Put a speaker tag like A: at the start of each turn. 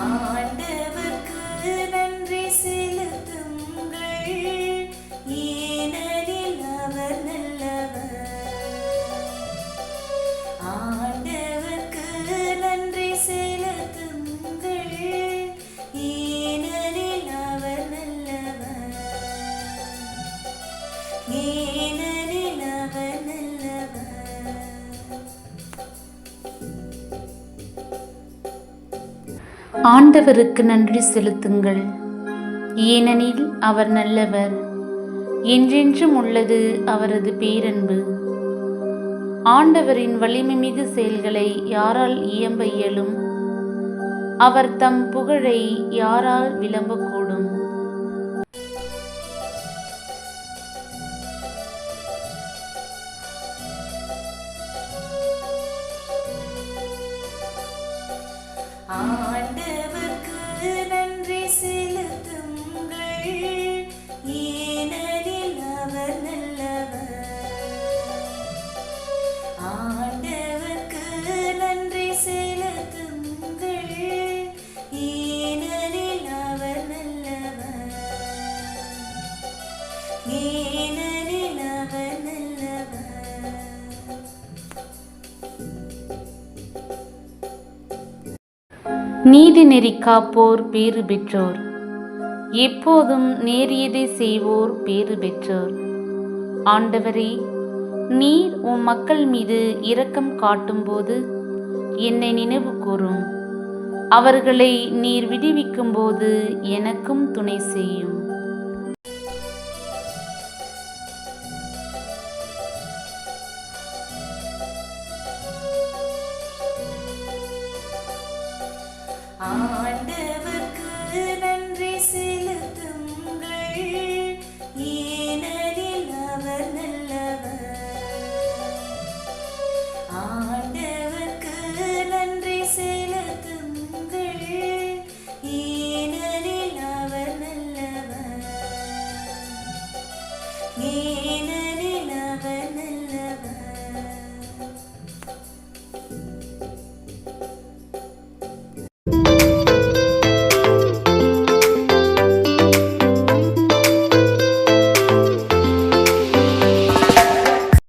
A: ஆண்டவர்க்கு நன்றி செலுத்துங்கள், ஏனெனில் அவர் நல்லவர். ஆண்டவர்க்கு நன்றி செலுத்துங்கள், ஏனெனில் அவர் நல்லவர். ஏனெனில் அவர் நல்லவர்.
B: ஆண்டவருக்கு நன்றி செலுத்துங்கள், ஏனெனில் அவர் நல்லவர். என்றென்றும் உள்ளது அவரது பேரன்பு. ஆண்டவரின் வலிமைமிகு செயல்களை யாரால் இயம்ப இயலும்? அவர் தம் புகழை யாரால் விளம்பக்கூடும்?
A: ஆண்டவர்க்கு நன்றி செலுத்துங்கள், ஏனெனில் அவர் நல்லவர். ஆண்டவர்க்கு நன்றி செலுத்துங்கள், ஏனெனில் அவர் நல்லவர். ஏனெனில் அவர் நல்லவர்.
B: நீதி நெறி காப்போர் பேறு பெற்றோர். எப்போதும் நேரியதை செய்வோர் பேறு பெற்றோர். ஆண்டவரே, நீர் உம் மக்கள் மீது இரக்கம் காட்டும்போது என்னை நினைவு கூரும். அவர்களை நீர் விடுவிக்கும் போது எனக்கும் துணை செய்யும்.